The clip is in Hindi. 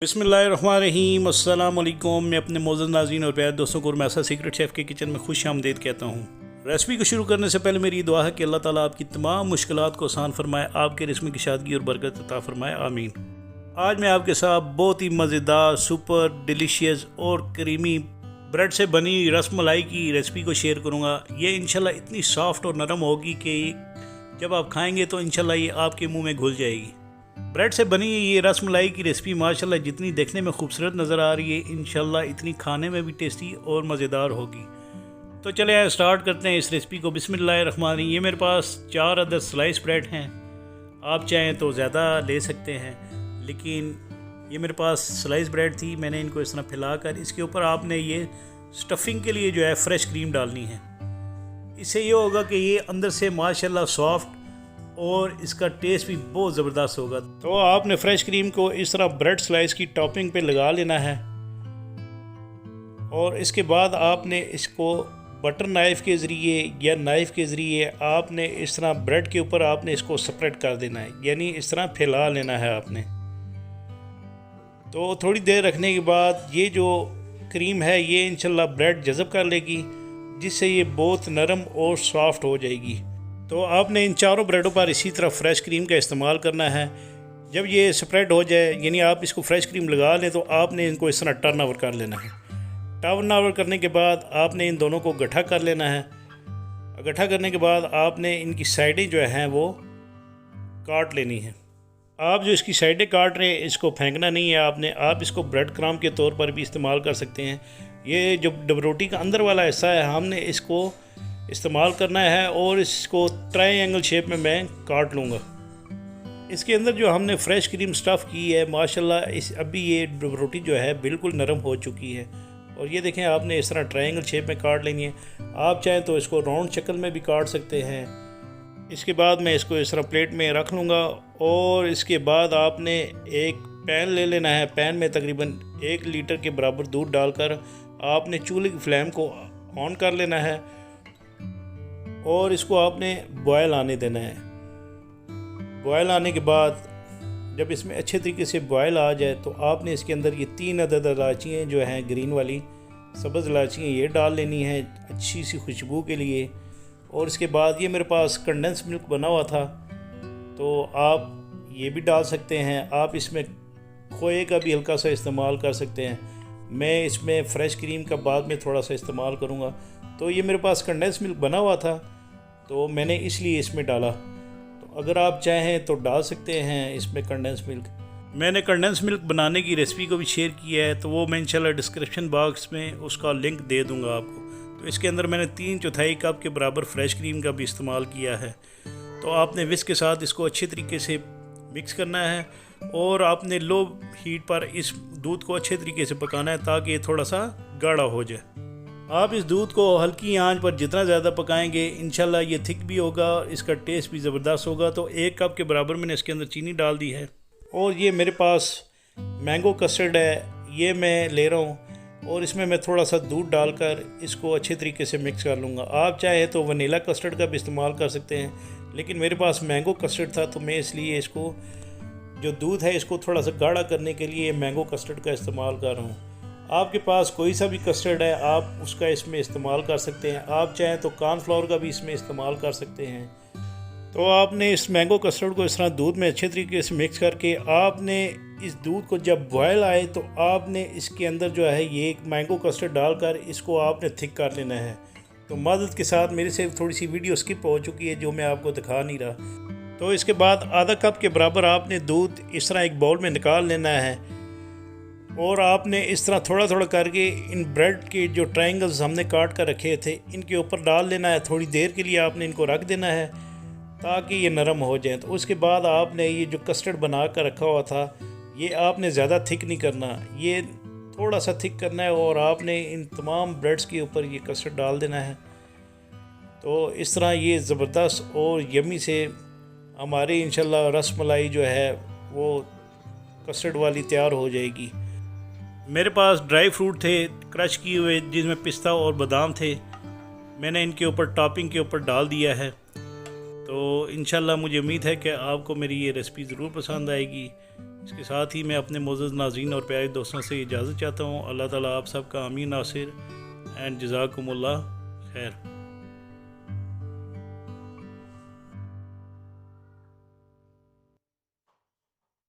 बिस्मिल्लाहिर्रहमानिर्रहीम। अस्सलाम वालेकुम। मैं अपने मौजूद नाज़रीन और प्यारे दोस्तों को मैसा सीक्रेट शेफ़ के किचन में खुश आमदीद कहता हूँ। रेसिपी को शुरू करने से पहले मेरी ये दुआ है कि अल्लाह ताला आपकी तमाम मुश्किलात को आसान फरमाए, आपके रिस्क में शादगी और बरकत अता फरमाए, आमीन। आज मैं आपके साथ बहुत ही मज़ेदार, सुपर डिलीशियस और क्रीमी ब्रेड से बनी रसमलाई की रेसिपी को शेयर करूँगा। ये इंशाल्लाह इतनी सॉफ्ट और नरम होगी कि जब आप खाएँगे तो इंशाल्लाह ये आपके मुँह में घुल जाएगी। ब्रेड से बनी ये रसमलाई की रेसिपी माशाल्लाह जितनी देखने में खूबसूरत नज़र आ रही है, इंशाल्लाह इतनी खाने में भी टेस्टी और मज़ेदार होगी। तो चले आए स्टार्ट करते हैं इस रेसिपी को। बिस्मिल्लाहिर्रहमानिर्रहीम। ये मेरे पास 4 अदद स्लाइस ब्रेड हैं। आप चाहें तो ज़्यादा ले सकते हैं, लेकिन ये मेरे पास स्लाइस ब्रेड थी। मैंने इनको इस तरह फैलाकर इसके ऊपर आपने ये स्टफिंग के लिए जो है फ्रेश क्रीम डालनी है। इससे ये होगा कि ये अंदर से माशाल्लाह सॉफ्ट और इसका टेस्ट भी बहुत ज़बरदस्त होगा। तो आपने फ्रेश क्रीम को इस तरह ब्रेड स्लाइस की टॉपिंग पे लगा लेना है और इसके बाद आपने इसको बटर नाइफ़ के ज़रिए या नाइफ़ के ज़रिए आपने इस तरह ब्रेड के ऊपर आपने इसको स्प्रेड कर देना है, यानी इस तरह फैला लेना है आपने। तो थोड़ी देर रखने के बाद ये जो क्रीम है ये इंशाल्लाह ब्रेड जज़ब कर लेगी, जिससे ये बहुत नरम और सॉफ्ट हो जाएगी। तो आपने इन चारों ब्रेडों पर इसी तरह फ्रेश क्रीम का इस्तेमाल करना है। जब ये स्प्रेड हो जाए, यानी आप इसको फ्रेश क्रीम लगा लें, तो आपने इनको इस तरह टर्न ओवर कर लेना है। टर्न ओवर करने के बाद आपने इन दोनों को गट्ठा कर लेना है। गट्ठा करने के बाद आपने इनकी साइडें जो हैं वो काट लेनी है। आप जो इसकी साइडें काट रहे हैं इसको फेंकना नहीं है आपने, आप इसको ब्रेड क्रम्ब के तौर पर भी इस्तेमाल कर सकते हैं। ये जो डबरोटी का अंदर वाला हिस्सा है हमने इसको इस्तेमाल करना है और इसको ट्रायंगल शेप में मैं काट लूँगा। इसके अंदर जो हमने फ्रेश क्रीम स्टफ़ की है माशाल्लाह अभी ये रोटी जो है बिल्कुल नरम हो चुकी है। और ये देखें आपने इस तरह ट्रायंगल शेप में काट लेनी है। आप चाहें तो इसको राउंड शक्ल में भी काट सकते हैं। इसके बाद मैं इसको इस तरह प्लेट में रख लूँगा और इसके बाद आपने एक पैन ले लेना है। पैन में तकरीबन 1 लीटर के बराबर दूध डालकर आपने चूल्हे की फ्लेम को ऑन कर लेना है और इसको आपने बॉयल आने देना है। बॉयल आने के बाद जब इसमें अच्छे तरीके से बॉयल आ जाए तो आपने इसके अंदर ये 3 अदद इलायचियाँ जो हैं ग्रीन वाली सब्ज़ इलायचियाँ ये डाल लेनी है अच्छी सी खुशबू के लिए। और इसके बाद ये मेरे पास कंडेंस मिल्क बना हुआ था, तो आप ये भी डाल सकते हैं। आप इसमें खोए का भी हल्का सा इस्तेमाल कर सकते हैं। मैं इसमें फ़्रेश क्रीम का बाद में थोड़ा सा इस्तेमाल करूँगा। तो ये मेरे पास कंडेंस मिल्क बना हुआ था तो मैंने इसलिए इसमें डाला। तो अगर आप चाहें तो डाल सकते हैं इसमें कंडेंस मिल्क। मैंने कंडेंस मिल्क बनाने की रेसिपी को भी शेयर किया है, तो वो मैं इंशाल्लाह डिस्क्रिप्शन बॉक्स में उसका लिंक दे दूंगा आपको। तो इसके अंदर मैंने 3/4 कप के बराबर फ्रेश क्रीम का भी इस्तेमाल किया है। तो आपने विस्क के साथ इसको अच्छे तरीके से मिक्स करना है और आपने लो हीट पर इस दूध को अच्छे तरीके से पकाना है ताकि ये थोड़ा सा गाढ़ा हो जाए। आप इस दूध को हल्की आंच पर जितना ज़्यादा पकाएंगे इंशाल्लाह ये थिक भी होगा, इसका टेस्ट भी ज़बरदस्त होगा। तो 1 कप के बराबर मैंने इसके अंदर चीनी डाल दी है और ये मेरे पास मैंगो कस्टर्ड है, ये मैं ले रहा हूँ और इसमें मैं थोड़ा सा दूध डालकर इसको अच्छे तरीके से मिक्स कर लूँगा। आप चाहे तो वनीला कस्टर्ड का भी इस्तेमाल कर सकते हैं, लेकिन मेरे पास मैंगो कस्टर्ड था तो मैं इसलिए इसको जो दूध है इसको थोड़ा सा गाढ़ा करने के लिए मैंगो कस्टर्ड का इस्तेमाल कर रहा हूँ। आपके पास कोई सा भी कस्टर्ड है आप उसका इसमें इस्तेमाल कर सकते हैं। आप चाहें तो कॉर्नफ्लोर का भी इसमें इस्तेमाल कर सकते हैं। तो आपने इस मैंगो कस्टर्ड को इस तरह दूध में अच्छे तरीके से मिक्स करके आपने इस दूध को जब बॉयल आए तो आपने इसके अंदर जो है ये मैंगो कस्टर्ड डालकर इसको आपने थिक कर लेना है। तो मदद के साथ मेरे से थोड़ी सी वीडियो स्किप हो चुकी है जो मैं आपको दिखा नहीं रहा। तो इसके बाद आधा कप के बराबर आपने दूध इस तरह एक बाउल में निकाल लेना है और आपने इस तरह थोड़ा थोड़ा करके इन ब्रेड के जो ट्रायंगल्स हमने काट कर रखे थे इनके ऊपर डाल लेना है। थोड़ी देर के लिए आपने इनको रख देना है ताकि ये नरम हो जाए। तो उसके बाद आपने ये जो कस्टर्ड बना कर रखा हुआ था ये आपने ज़्यादा थिक नहीं करना, ये थोड़ा सा थिक करना है और आपने इन तमाम ब्रेड्स के ऊपर ये कस्टर्ड डाल देना है। तो इस तरह ये ज़बरदस्त और यमी से हमारी इंशाल्लाह रसमलाई जो है वो कस्टर्ड वाली तैयार हो जाएगी। मेरे पास ड्राई फ्रूट थे क्रश किए हुए जिसमें पिस्ता और बादाम थे, मैंने इनके ऊपर टॉपिंग के ऊपर डाल दिया है। तो इंशाल्लाह मुझे उम्मीद है कि आपको मेरी ये रेसिपी ज़रूर पसंद आएगी। इसके साथ ही मैं अपने मोअज़्ज़ज़ नाज़रीन और प्यारे दोस्तों से इजाज़त चाहता हूँ। अल्लाह ताला आप सबका आमीन नासिर एंड जज़ाकुमुल्लाह खैर।